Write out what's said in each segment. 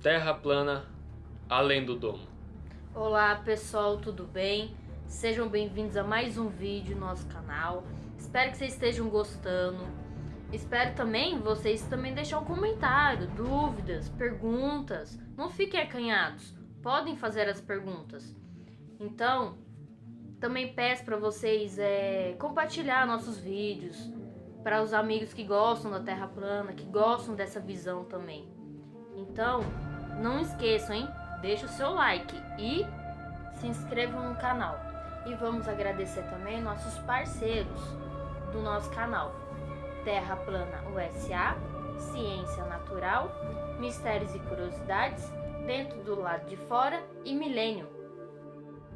Terra Plana, Além do Domo. Olá pessoal, tudo bem? Sejam bem-vindos a mais um vídeo no nosso canal. Espero que vocês estejam gostando. Espero também vocês deixar um comentário, dúvidas, perguntas. Não fiquem acanhados, podem fazer as perguntas. Então, também peço para vocês compartilhar nossos vídeos para os amigos que gostam da Terra plana, que gostam dessa visão também. Então, não esqueçam, hein? Deixa o seu like e se inscrevam no canal. E vamos agradecer também nossos parceiros do nosso canal: Terra Plana USA, Ciência Natural, Mistérios e Curiosidades, Dentro do Lado de Fora e Milênio.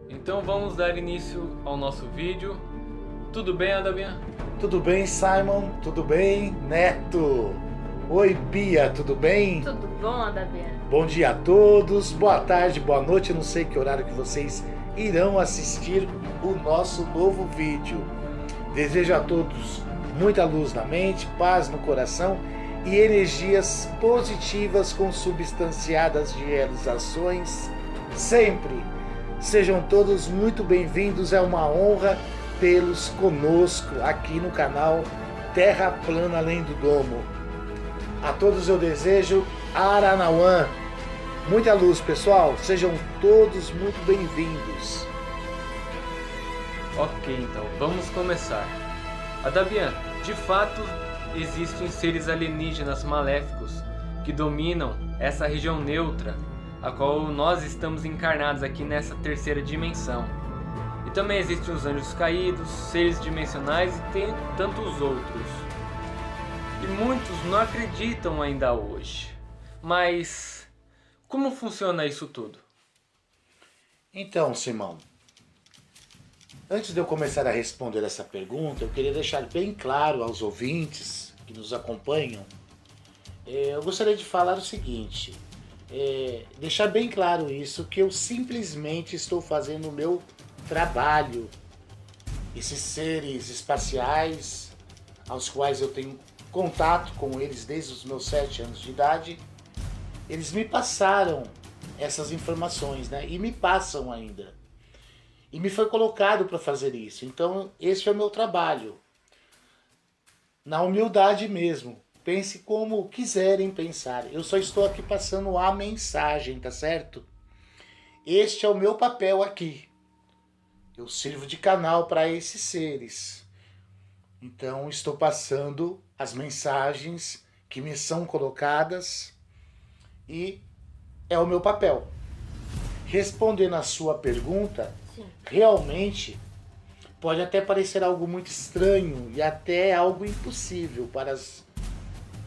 Então vamos dar início ao nosso vídeo. Tudo bem, Adabian? Tudo bem, Simon? Tudo bem, Neto? Oi, Bia, tudo bem? Tudo bom, Adabian? Bom dia a todos, boa tarde, boa noite. Eu não sei que horário que vocês irão assistir o nosso novo vídeo. Desejo a todos muita luz na mente, paz no coração e energias positivas consubstanciadas de realizações sempre. Sejam todos muito bem-vindos, é uma honra tê-los conosco aqui no canal Terra Plana Além do Domo. A todos eu desejo Aranauã. Muita luz, pessoal. Sejam todos muito bem-vindos. Ok, então vamos começar. Adabian, de fato existem seres alienígenas maléficos que dominam essa região neutra, a qual nós estamos encarnados aqui nessa terceira dimensão. E também existem os anjos caídos, seres dimensionais e tem tantos outros. E muitos não acreditam ainda hoje. Mas como funciona isso tudo? Então, Simão, antes de eu começar a responder essa pergunta, eu queria deixar bem claro aos ouvintes que nos acompanham. Eu gostaria de falar o seguinte, deixar bem claro isso, que eu simplesmente estou fazendo o meu trabalho. Esses seres espaciais, aos quais eu tenho contato com eles desde os meus 7 anos de idade, eles me passaram essas informações, né? E me passam ainda. E me foi colocado para fazer isso. Então, esse é o meu trabalho. Na humildade mesmo. Pense como quiserem pensar. Eu só estou aqui passando a mensagem, tá certo? Este é o meu papel aqui. Eu sirvo de canal para esses seres. Então, estou passando as mensagens que me são colocadas e é o meu papel. Respondendo a sua pergunta, Sim. Realmente pode até parecer algo muito estranho e até algo impossível para as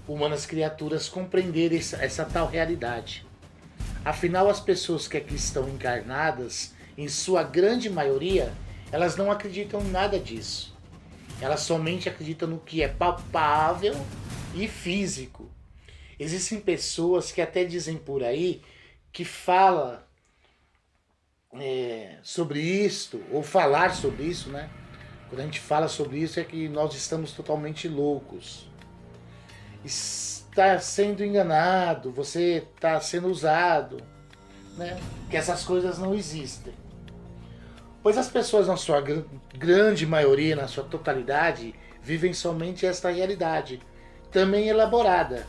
humanas criaturas compreenderem essa tal realidade. Afinal, as pessoas que aqui estão encarnadas, em sua grande maioria, elas não acreditam em nada disso. Elas somente acreditam no que é palpável e físico. Existem pessoas que até dizem por aí que falam sobre isto, ou falar sobre isso, né? Quando a gente fala sobre isso é que nós estamos totalmente loucos. Está sendo enganado, você está sendo usado, né? Que essas coisas não existem. Pois as pessoas, na sua grande maioria, na sua totalidade, vivem somente esta realidade, também elaborada.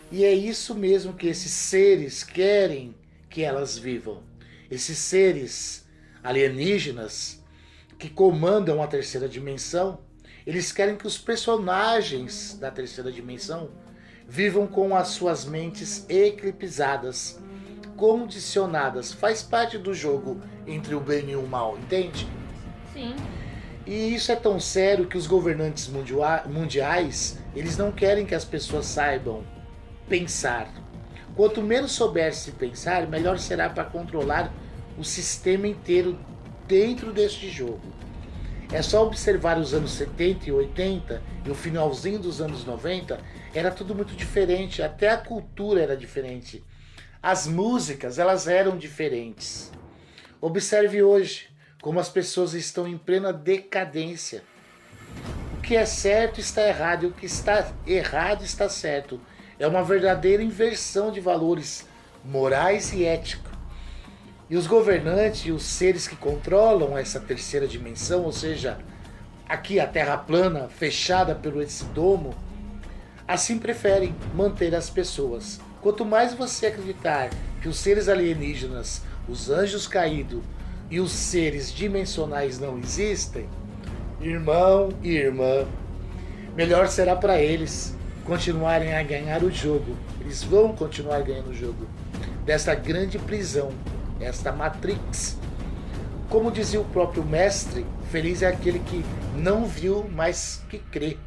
E é isso mesmo que esses seres querem que elas vivam. Esses seres alienígenas que comandam a terceira dimensão, eles querem que os personagens da terceira dimensão vivam com as suas mentes eclipsadas, condicionadas. Faz parte do jogo entre o bem e o mal, entende? Sim. E isso é tão sério que os governantes mundiais, eles não querem que as pessoas saibam pensar. Quanto menos souber-se pensar, melhor será para controlar o sistema inteiro dentro deste jogo. É só observar os anos 70 e 80 e o finalzinho dos anos 90, era tudo muito diferente, até a cultura era diferente. As músicas, elas eram diferentes. Observe hoje como as pessoas estão em plena decadência. O que é certo está errado e o que está errado está certo. É uma verdadeira inversão de valores morais e ético. E os governantes e os seres que controlam essa terceira dimensão, ou seja, aqui a Terra plana, fechada pelo esse domo, assim preferem manter as pessoas. Quanto mais você acreditar que os seres alienígenas, os anjos caídos e os seres dimensionais não existem, irmão e irmã, melhor será para eles continuarem a ganhar o jogo. Eles vão continuar ganhando o jogo desta grande prisão, esta Matrix. Como dizia o próprio mestre, feliz é aquele que não viu, mas que crê.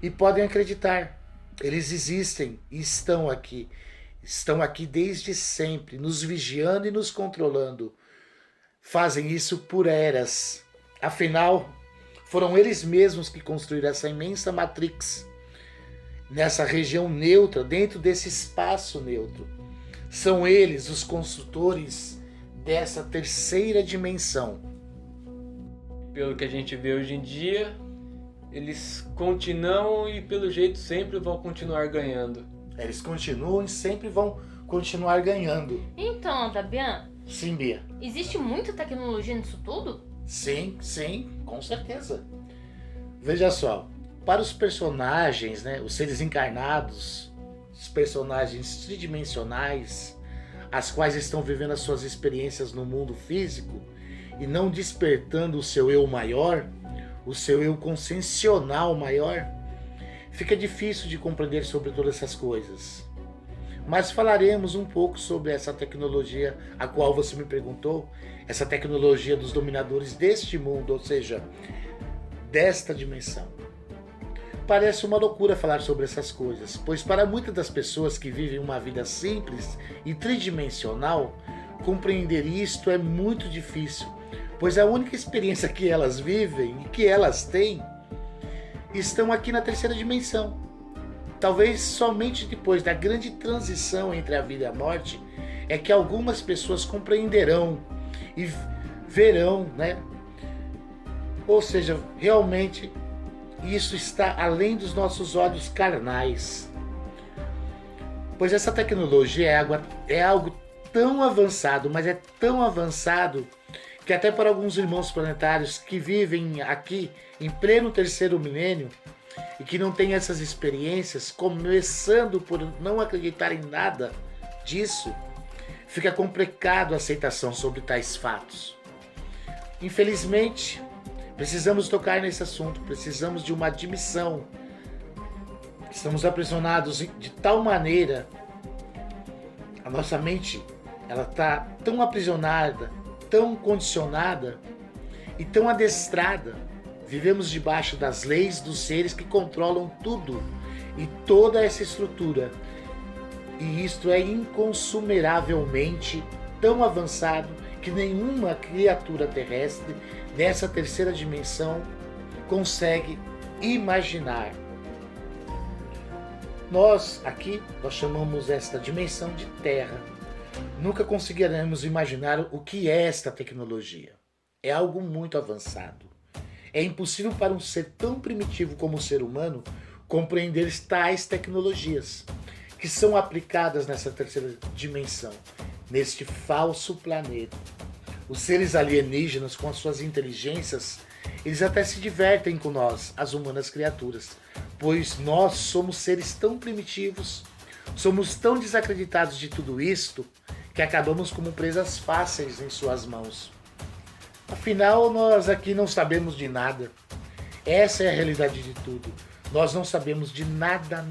E podem acreditar, eles existem e estão aqui. Estão aqui desde sempre, nos vigiando e nos controlando. Fazem isso por eras. Afinal, foram eles mesmos que construíram essa imensa Matrix, nessa região neutra, dentro desse espaço neutro. São eles os construtores dessa terceira dimensão. Pelo que a gente vê hoje em dia, eles continuam e pelo jeito sempre vão continuar ganhando. Eles continuam e sempre vão continuar ganhando. Então, Dabian, Sim, Bia. existe muita tecnologia nisso tudo? Sim, com certeza. Veja só, para os personagens, né, os seres encarnados, os personagens tridimensionais, as quais estão vivendo as suas experiências no mundo físico e não despertando o seu eu maior, o seu eu consciencial maior, fica difícil de compreender sobre todas essas coisas. Mas falaremos um pouco sobre essa tecnologia a qual você me perguntou, essa tecnologia dos dominadores deste mundo, ou seja, desta dimensão. Parece uma loucura falar sobre essas coisas, pois para muitas das pessoas que vivem uma vida simples e tridimensional, compreender isto é muito difícil, pois a única experiência que elas vivem e que elas têm estão aqui na terceira dimensão. Talvez somente depois da grande transição entre a vida e a morte é que algumas pessoas compreenderão e verão, né? Ou seja, realmente isso está além dos nossos olhos carnais. Pois essa tecnologia é algo tão avançado, mas é tão avançado que até para alguns irmãos planetários que vivem aqui em pleno terceiro milênio e que não têm essas experiências, começando por não acreditar em nada disso, fica complicado a aceitação sobre tais fatos. Infelizmente, precisamos tocar nesse assunto, precisamos de uma admissão. Estamos aprisionados de tal maneira, a nossa mente ela está tão aprisionada, tão condicionada e tão adestrada. Vivemos debaixo das leis dos seres que controlam tudo e toda essa estrutura. E isto é inconsumeravelmente tão avançado que nenhuma criatura terrestre nessa terceira dimensão consegue imaginar. Nós aqui, nós chamamos esta dimensão de Terra. Nunca conseguiremos imaginar o que é esta tecnologia. É algo muito avançado. É impossível para um ser tão primitivo como o ser humano compreender tais tecnologias que são aplicadas nessa terceira dimensão, neste falso planeta. Os seres alienígenas, com as suas inteligências, eles até se divertem com nós, as humanas criaturas, pois nós somos seres tão primitivos, somos tão desacreditados de tudo isto, que acabamos como presas fáceis em suas mãos. Afinal, nós aqui não sabemos de nada. Essa é a realidade de tudo. Nós não sabemos de nada.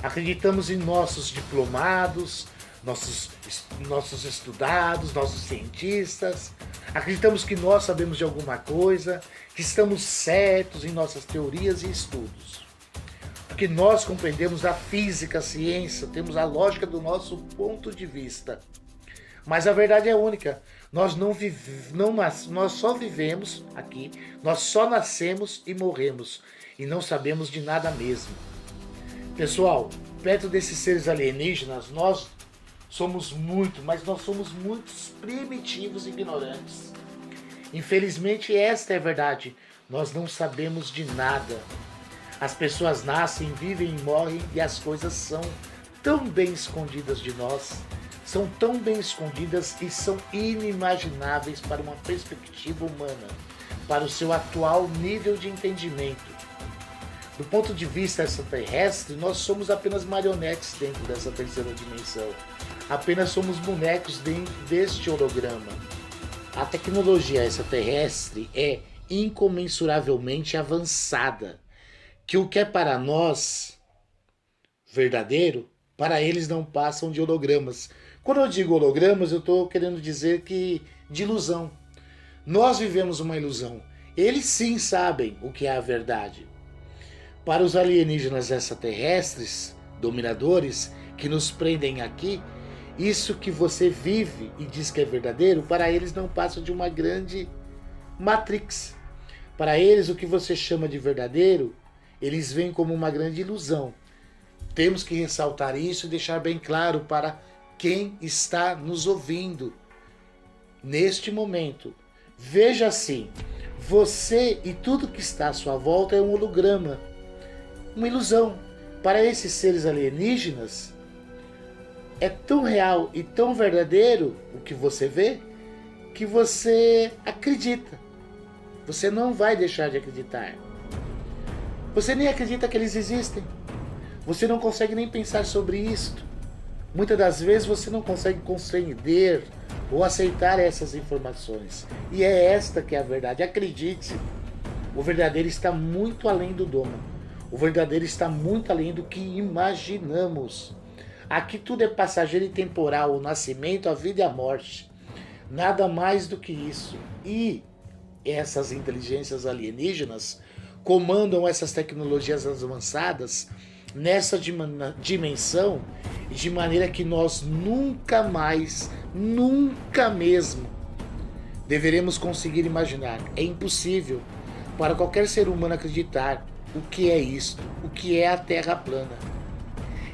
Acreditamos em nossos diplomados, nossos estudados, nossos cientistas. Acreditamos que nós sabemos de alguma coisa, que estamos certos em nossas teorias e estudos. Porque nós compreendemos a física, a ciência, temos a lógica do nosso ponto de vista. Mas a verdade é única. Nós nós só vivemos aqui, nós só nascemos e morremos. E não sabemos de nada mesmo. Pessoal, perto desses seres alienígenas, nós somos mas nós somos muito primitivos e ignorantes. Infelizmente, esta é a verdade. Nós não sabemos de nada. As pessoas nascem, vivem e morrem e as coisas são tão bem escondidas de nós, são tão bem escondidas e são inimagináveis para uma perspectiva humana, para o seu atual nível de entendimento. Do ponto de vista extraterrestre, nós somos apenas marionetes dentro dessa terceira dimensão. Apenas somos bonecos dentro deste holograma. A tecnologia extraterrestre é incomensuravelmente avançada, que o que é para nós verdadeiro, para eles não passam de hologramas. Quando eu digo hologramas, eu estou querendo dizer que de ilusão. Nós vivemos uma ilusão. Eles sim sabem o que é a verdade. Para os alienígenas extraterrestres, dominadores, que nos prendem aqui, isso que você vive e diz que é verdadeiro, para eles não passa de uma grande Matrix. Para eles, o que você chama de verdadeiro, eles veem como uma grande ilusão. Temos que ressaltar isso e deixar bem claro para quem está nos ouvindo neste momento. Veja assim, você e tudo que está à sua volta é um holograma, uma ilusão. Para esses seres alienígenas, é tão real e tão verdadeiro o que você vê, que você acredita. Você não vai deixar de acreditar. Você nem acredita que eles existem. Você não consegue nem pensar sobre isto. Muitas das vezes você não consegue compreender ou aceitar essas informações. E é esta que é a verdade. Acredite, o verdadeiro está muito além do domo. O verdadeiro está muito além do que imaginamos. Aqui tudo é passageiro e temporal, o nascimento, a vida e a morte. Nada mais do que isso. E essas inteligências alienígenas comandam essas tecnologias avançadas nessa dimensão de maneira que nós nunca mais, nunca mesmo deveremos conseguir imaginar. É impossível para qualquer ser humano acreditar o que é isto, o que é a Terra plana.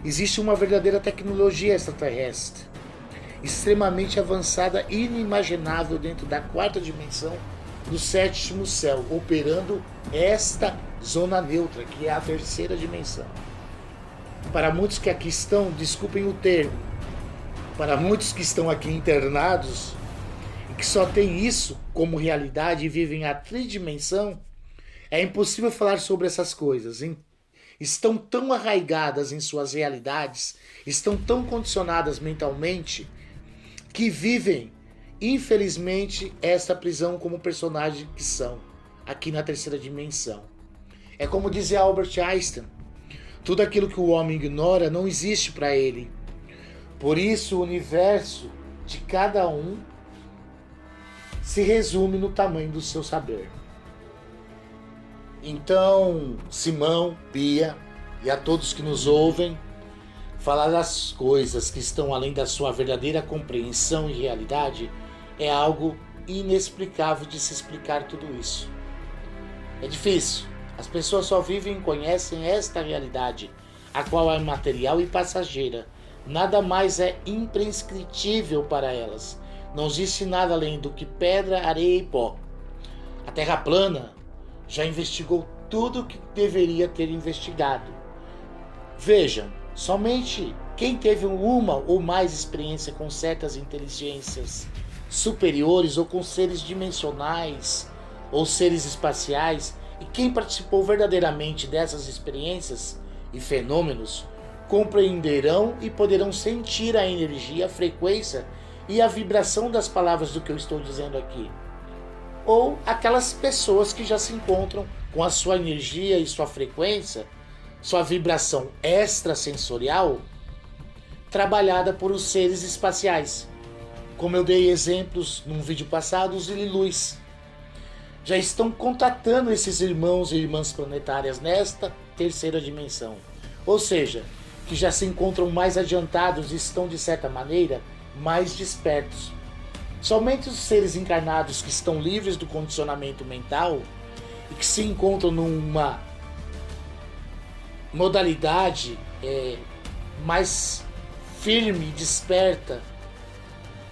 Existe uma verdadeira tecnologia extraterrestre, extremamente avançada e inimaginável dentro da quarta dimensão do sétimo céu, operando esta zona neutra, que é a terceira dimensão. Para muitos que aqui estão, desculpem o termo, para muitos que estão aqui internados e que só têm isso como realidade e vivem a tridimensão, é impossível falar sobre essas coisas. Estão tão arraigadas em suas realidades, estão tão condicionadas mentalmente, que vivem, infelizmente, esta prisão como personagem que são, aqui na terceira dimensão. É como dizia Albert Einstein, tudo aquilo que o homem ignora não existe para ele. Por isso o universo de cada um se resume no tamanho do seu saber. Então, Simão, Bia e a todos que nos ouvem, falar das coisas que estão além da sua verdadeira compreensão e realidade é algo inexplicável de se explicar tudo isso. É difícil. As pessoas só vivem e conhecem esta realidade, a qual é material e passageira. Nada mais é imprescritível para elas. Não existe nada além do que pedra, areia e pó. A Terra plana já investigou tudo o que deveria ter investigado. Vejam, somente quem teve uma ou mais experiência com certas inteligências superiores ou com seres dimensionais ou seres espaciais, e quem participou verdadeiramente dessas experiências e fenômenos, compreenderão e poderão sentir a energia, a frequência e a vibração das palavras do que eu estou dizendo aqui. Ou aquelas pessoas que já se encontram com a sua energia e sua frequência, sua vibração extrasensorial, trabalhada por os seres espaciais. Como eu dei exemplos num vídeo passado, os Ililus já estão contatando esses irmãos e irmãs planetárias nesta terceira dimensão. Ou seja, que já se encontram mais adiantados e estão, de certa maneira, mais despertos. Somente os seres encarnados que estão livres do condicionamento mental e que se encontram numa modalidade mais firme e desperta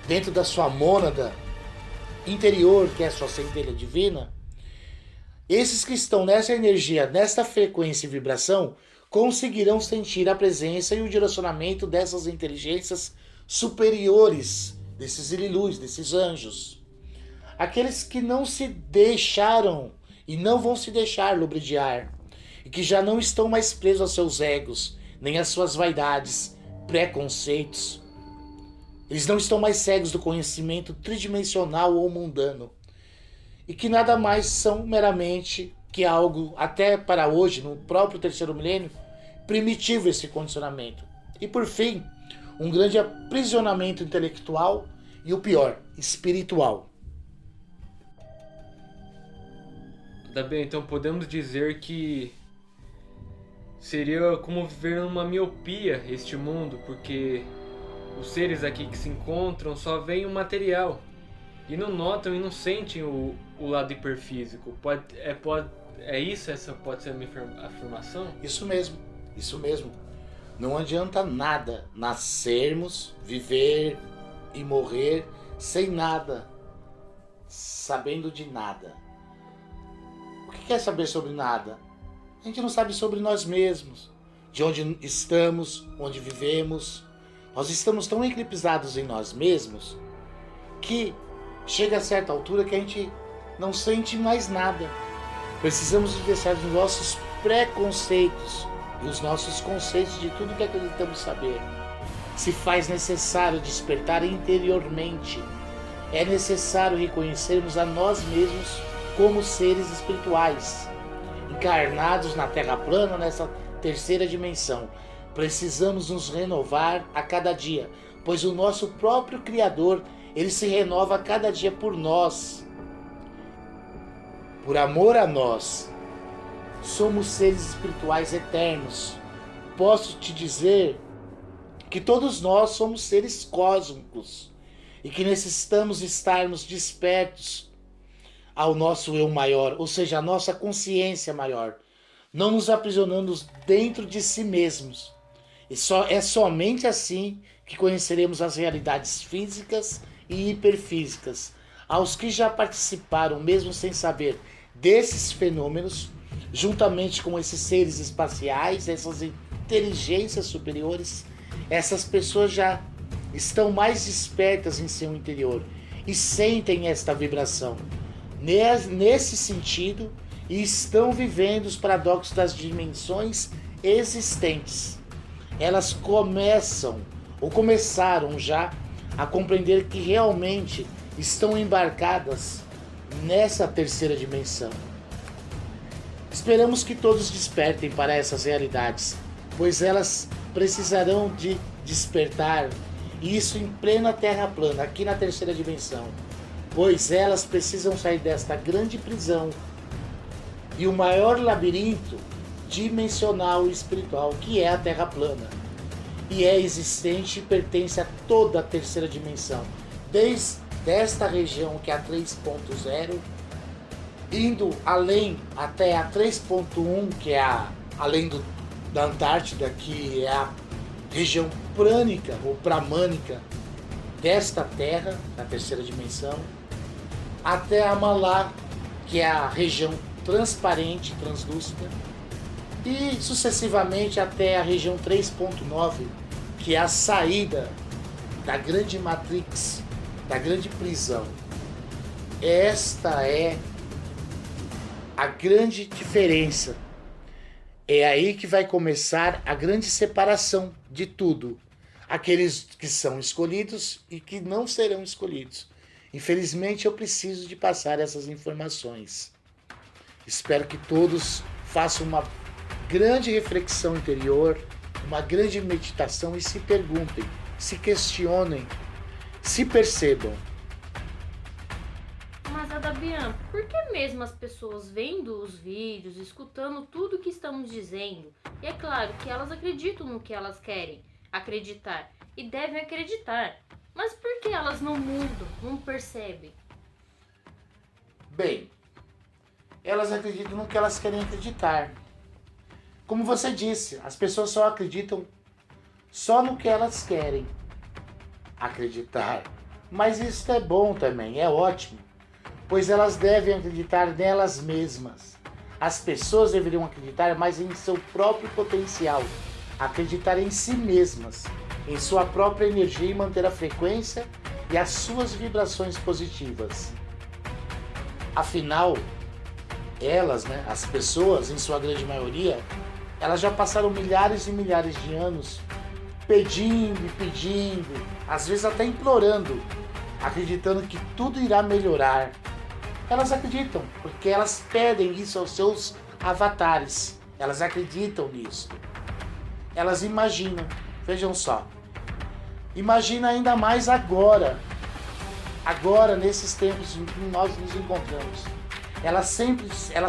dentro da sua mônada interior, que é a sua centelha divina, esses que estão nessa energia, nessa frequência e vibração, conseguirão sentir a presença e o direcionamento dessas inteligências superiores, desses irilus, desses anjos. Aqueles que não se deixaram e não vão se deixar lubridiar, e que já não estão mais presos aos seus egos, nem às suas vaidades, preconceitos. Eles não estão mais cegos do conhecimento tridimensional ou mundano, e que nada mais são meramente que algo, até para hoje, no próprio terceiro milênio, primitivo esse condicionamento. E por fim, um grande aprisionamento intelectual e o pior, espiritual. Tá bem, então podemos dizer que seria como viver numa miopia este mundo, porque os seres aqui que se encontram só veem o material e não notam e não sentem o lado hiperfísico. É isso? Essa pode ser a minha afirmação? Isso mesmo. Não adianta nada nascermos, viver e morrer sem nada, sabendo de nada. O que quer saber sobre nada? A gente não sabe sobre nós mesmos, de onde estamos, onde vivemos. Nós estamos tão eclipsados em nós mesmos que chega a certa altura que a gente não sente mais nada. Precisamos de deixar os nossos preconceitos e os nossos conceitos de tudo que acreditamos saber. Se faz necessário despertar interiormente. É necessário reconhecermos a nós mesmos como seres espirituais, encarnados na Terra plana, nessa terceira dimensão. Precisamos nos renovar a cada dia, pois o nosso próprio Criador, ele se renova a cada dia por nós. Por amor a nós. Somos seres espirituais eternos. Posso te dizer que todos nós somos seres cósmicos e que necessitamos estarmos despertos ao nosso eu maior, ou seja, a nossa consciência maior, não nos aprisionando dentro de si mesmos. É somente assim que conheceremos as realidades físicas e hiperfísicas. Aos que já participaram, mesmo sem saber, desses fenômenos, juntamente com esses seres espaciais, essas inteligências superiores, essas pessoas já estão mais despertas em seu interior e sentem esta vibração. Nesse sentido, estão vivendo os paradoxos das dimensões existentes. Elas começaram já a compreender que realmente estão embarcadas nessa terceira dimensão. Esperamos que todos despertem para essas realidades, pois elas precisarão de despertar, e isso em plena Terra plana, aqui na terceira dimensão, pois elas precisam sair desta grande prisão e o maior labirinto dimensional e espiritual, que é a Terra plana, e é existente e pertence a toda a terceira dimensão, desde esta região que é a 3.0, indo além até a 3.1, que é além da Antártida, que é a região prânica ou pramânica desta Terra, na terceira dimensão, até a Malá, que é a região transparente, translúcida, e sucessivamente até a região 3.9, que é a saída da grande matrix, da grande prisão. Esta é a grande diferença. É aí que vai começar a grande separação de tudo. Aqueles que são escolhidos e que não serão escolhidos. Infelizmente, eu preciso de passar essas informações. Espero que todos façam uma grande reflexão interior, uma grande meditação e se perguntem, se questionem, se percebam. Mas, Adabian, por que mesmo as pessoas vendo os vídeos, escutando tudo que estamos dizendo, e é claro que elas acreditam no que elas querem acreditar e devem acreditar, mas por que elas não mudam, não percebem? Bem, elas acreditam no que elas querem acreditar. Como você disse, as pessoas só acreditam só no que elas querem acreditar. Mas isso é bom também, é ótimo, pois elas devem acreditar nelas mesmas. as pessoas deveriam acreditar mais em seu próprio potencial, acreditar em si mesmas, em sua própria energia e manter a frequência e as suas vibrações positivas. Afinal, elas, as pessoas, em sua grande maioria, elas já passaram milhares e milhares de anos pedindo e pedindo, às vezes até implorando, acreditando que tudo irá melhorar. Elas acreditam, porque elas pedem isso aos seus avatares. Elas acreditam nisso. Elas imaginam. Vejam só. Imagina ainda mais agora. Agora, nesses tempos em que nós nos encontramos. Elas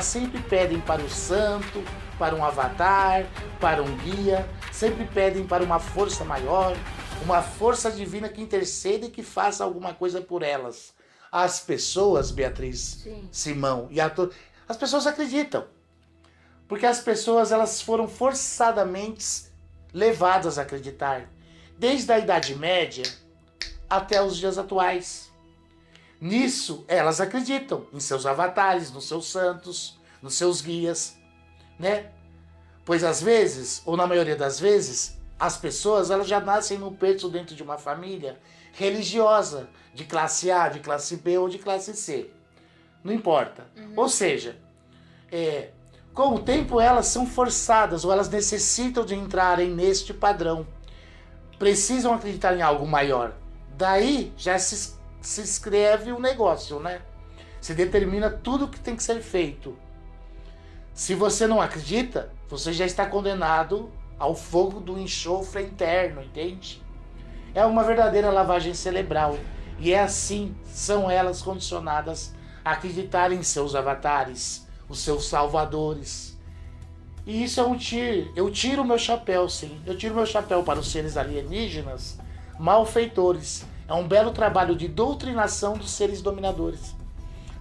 sempre pedem para o santo, para um avatar, para um guia. Sempre pedem para uma força maior, uma força divina que interceda e que faça alguma coisa por elas. As pessoas, Beatriz, Sim. Simão, as pessoas acreditam. Porque as pessoas elas foram forçadamente levadas a acreditar. Desde a Idade Média até os dias atuais. Nisso, elas acreditam em seus avatares, nos seus santos, nos seus guias, Pois às vezes, ou na maioria das vezes, as pessoas elas já nascem no berço dentro de uma família religiosa, de classe A, de classe B ou de classe C. Não importa. Ou seja, com o tempo elas são forçadas ou elas necessitam de entrarem neste padrão. Precisam acreditar em algo maior. Daí já se escreve o negócio, Se determina tudo o que tem que ser feito. Se você não acredita, você já está condenado ao fogo do enxofre interno, entende? É uma verdadeira lavagem cerebral. E é assim, são elas condicionadas a acreditar em seus avatares, os seus salvadores. E isso é um tiro. Eu tiro o meu chapéu, sim. Eu tiro o meu chapéu para os seres alienígenas malfeitores. É um belo trabalho de doutrinação dos seres dominadores.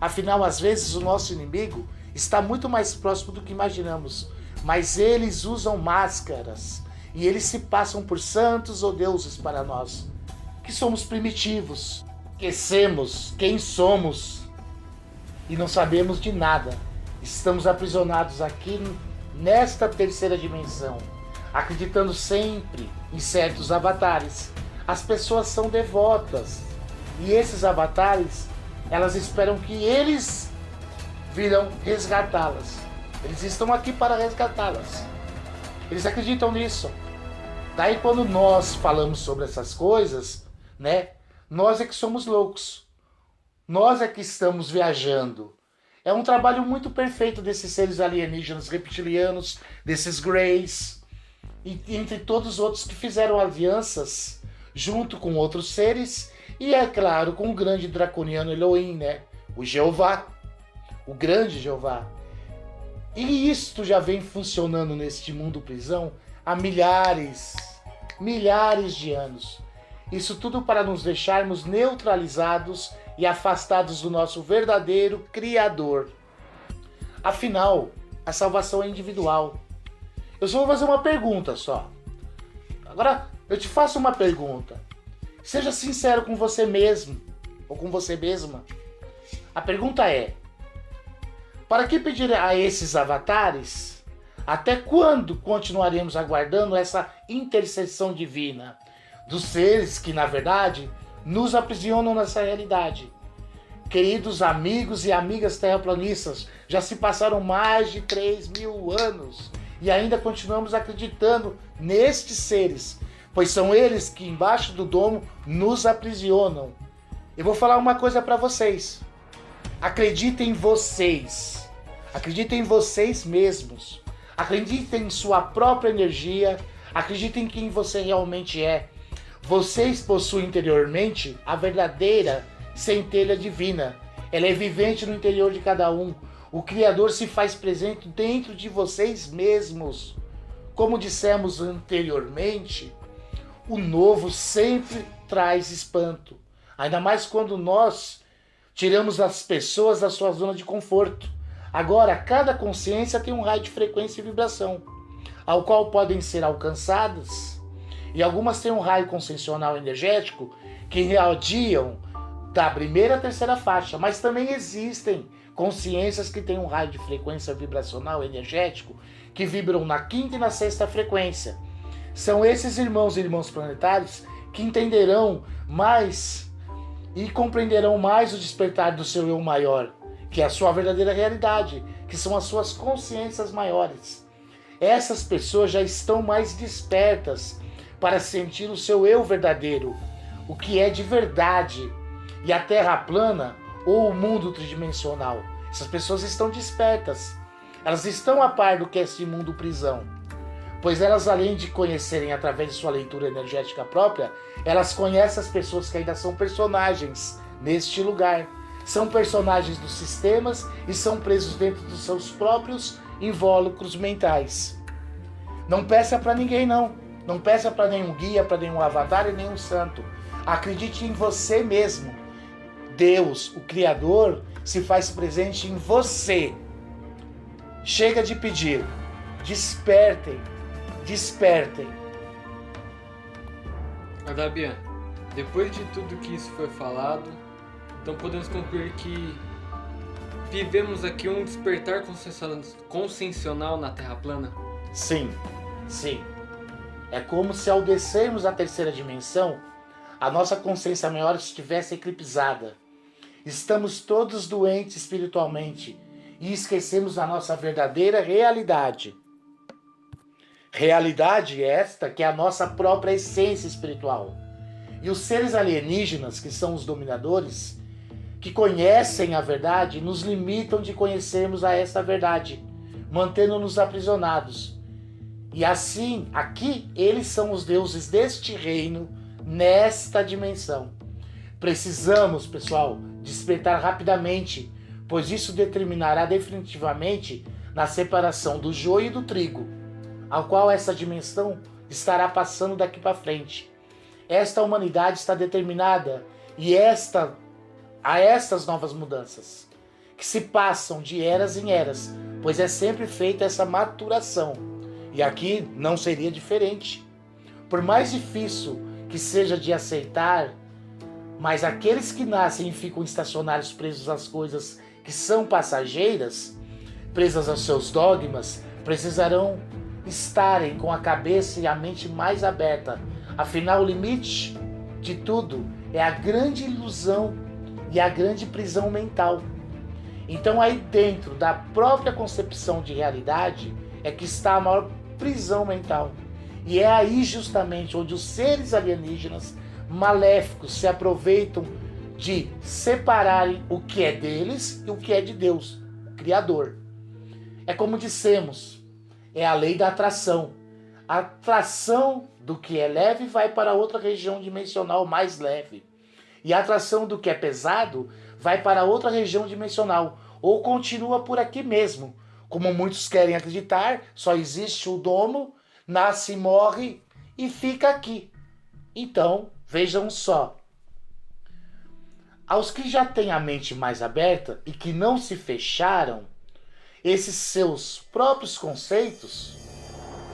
Afinal, às vezes, o nosso inimigo está muito mais próximo do que imaginamos. Mas eles usam máscaras. E eles se passam por santos ou deuses para nós, que somos primitivos. Esquecemos quem somos e não sabemos de nada. Estamos aprisionados aqui nesta terceira dimensão, acreditando sempre em certos avatares. As pessoas são devotas e esses avatares, elas esperam que eles virão resgatá-las. Eles estão aqui para resgatá-las. Eles acreditam nisso. Daí quando nós falamos sobre essas coisas, nós é que somos loucos. Nós é que estamos viajando. É um trabalho muito perfeito desses seres alienígenas reptilianos, desses Greys, e entre todos os outros que fizeram alianças junto com outros seres, e é claro, com o grande draconiano Elohim, o Jeová, o grande Jeová. E isto já vem funcionando neste mundo prisão há milhares de anos. Isso tudo para nos deixarmos neutralizados e afastados do nosso verdadeiro Criador. Afinal, a salvação é individual. Eu só vou fazer uma pergunta só. Agora, eu te faço uma pergunta. Seja sincero com você mesmo ou com você mesma. A pergunta é: para que pedir a esses avatares? Até quando continuaremos aguardando essa intercessão divina dos seres que, na verdade, nos aprisionam nessa realidade? Queridos amigos e amigas terraplanistas, já se passaram mais de 3.000 anos e ainda continuamos acreditando nestes seres, pois são eles que embaixo do domo nos aprisionam. Eu vou falar uma coisa para vocês. Acreditem em vocês. Acreditem em vocês mesmos. Acreditem em sua própria energia. Acreditem em quem você realmente é. Vocês possuem interiormente a verdadeira centelha divina. Ela é vivente no interior de cada um. O Criador se faz presente dentro de vocês mesmos. Como dissemos anteriormente, o novo sempre traz espanto. Ainda mais quando nós tiramos as pessoas da sua zona de conforto. Agora, cada consciência tem um raio de frequência e vibração, ao qual podem ser alcançadas, e algumas têm um raio consciencial energético que irradiam da primeira à terceira faixa, mas também existem consciências que têm um raio de frequência vibracional energético que vibram na quinta e na sexta frequência. São esses irmãos e irmãs planetários que entenderão mais e compreenderão mais o despertar do seu eu maior, que é a sua verdadeira realidade, que são as suas consciências maiores. Essas pessoas já estão mais despertas para sentir o seu eu verdadeiro, o que é de verdade, e a Terra plana ou o mundo tridimensional. Essas pessoas estão despertas, elas estão a par do que é esse mundo prisão, pois elas, além de conhecerem através de sua leitura energética própria, elas conhecem as pessoas que ainda são personagens neste lugar. São personagens dos sistemas e são presos dentro dos seus próprios invólucros mentais. Não peça para ninguém, não. Não peça para nenhum guia, para nenhum avatar e nenhum santo. Acredite em você mesmo. Deus, o Criador, se faz presente em você. Chega de pedir. Despertem. Despertem. Adabian, depois de tudo que isso foi falado, então podemos concluir que vivemos aqui um despertar consciencial na Terra plana? Sim, sim. É como se ao descermos à terceira dimensão, a nossa consciência maior estivesse eclipsada. Estamos todos doentes espiritualmente e esquecemos a nossa verdadeira realidade. Realidade esta que é a nossa própria essência espiritual. E os seres alienígenas, que são os dominadores, que conhecem a verdade, nos limitam de conhecermos a esta verdade, mantendo-nos aprisionados. E assim, aqui, eles são os deuses deste reino, nesta dimensão. Precisamos, pessoal, despertar rapidamente, pois isso determinará definitivamente na separação do joio e do trigo, ao qual essa dimensão estará passando daqui para frente. Esta humanidade está determinada a estas novas mudanças, que se passam de eras em eras, pois é sempre feita essa maturação. E aqui não seria diferente. Por mais difícil que seja de aceitar, mas aqueles que nascem e ficam estacionários presos às coisas que são passageiras, presas aos seus dogmas, precisarão estarem com a cabeça e a mente mais aberta. Afinal, o limite de tudo é a grande ilusão e a grande prisão mental. Então, aí dentro da própria concepção de realidade é que está a maior prisão mental. E é aí justamente onde os seres alienígenas maléficos se aproveitam de separarem o que é deles e o que é de Deus, o Criador. É como dissemos, é a lei da atração. A atração do que é leve vai para outra região dimensional mais leve. E a atração do que é pesado vai para outra região dimensional, ou continua por aqui mesmo. Como muitos querem acreditar, só existe o domo, nasce e morre e fica aqui. Então, vejam só. Aos que já têm a mente mais aberta e que não se fecharam, esses seus próprios conceitos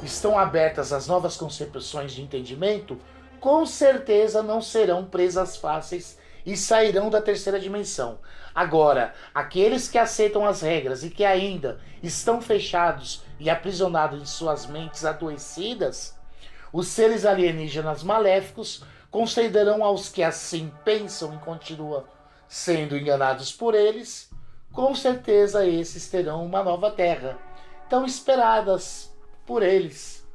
estão abertas às novas concepções de entendimento, com certeza não serão presas fáceis e sairão da terceira dimensão. Agora, aqueles que aceitam as regras e que ainda estão fechados e aprisionados em suas mentes adoecidas, os seres alienígenas maléficos concederão aos que assim pensam e continuam sendo enganados por eles, com certeza esses terão uma nova terra, tão esperadas por eles.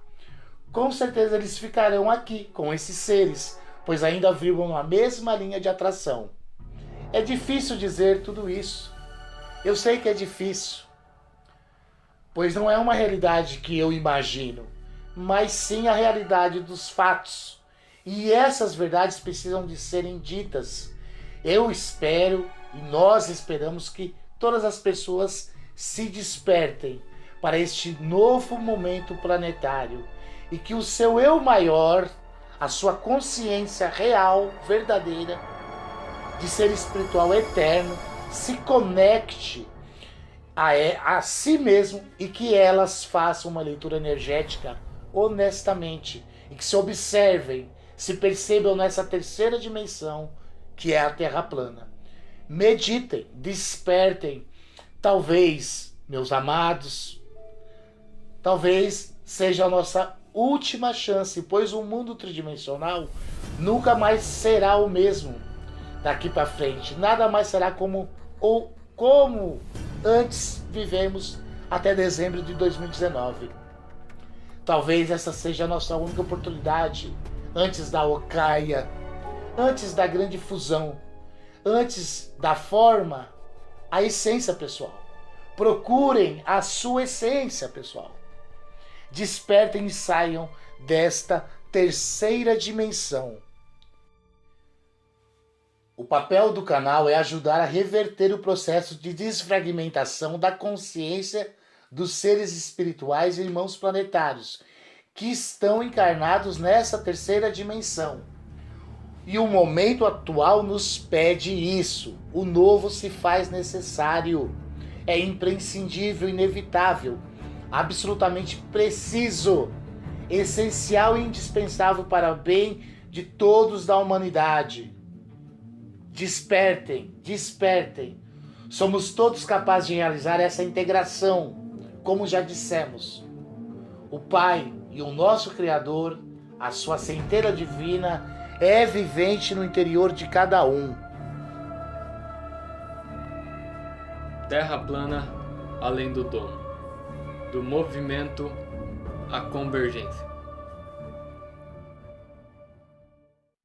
Com certeza eles ficarão aqui com esses seres, pois ainda vibram na mesma linha de atração. É difícil dizer tudo isso. Eu sei que é difícil, pois não é uma realidade que eu imagino, mas sim a realidade dos fatos. E essas verdades precisam de serem ditas. Eu espero e nós esperamos que todas as pessoas se despertem para este novo momento planetário e que o seu eu maior, a sua consciência real, verdadeira, de ser espiritual eterno, se conecte a si mesmo e que elas façam uma leitura energética honestamente e que se observem, se percebam nessa terceira dimensão que é a Terra plana. Meditem, despertem, Talvez, meus amados, talvez seja a nossa última chance, pois o mundo tridimensional nunca mais será o mesmo daqui para frente. Nada mais será como antes vivemos até dezembro de 2019. Talvez essa seja a nossa única oportunidade antes da Ocaia, antes da grande fusão, antes da forma, a essência, pessoal. Procurem a sua essência, pessoal. Despertem e saiam desta terceira dimensão. O papel do canal é ajudar a reverter o processo de desfragmentação da consciência dos seres espirituais e irmãos planetários que estão encarnados nessa terceira dimensão. E o momento atual nos pede isso. O novo se faz necessário. É imprescindível, inevitável, absolutamente preciso, essencial e indispensável para o bem de todos da humanidade. Despertem, despertem. Somos todos capazes de realizar essa integração, como já dissemos. O Pai e o nosso Criador, a sua centelha divina, é vivente no interior de cada um. Terra plana além do domo. Do movimento à convergência.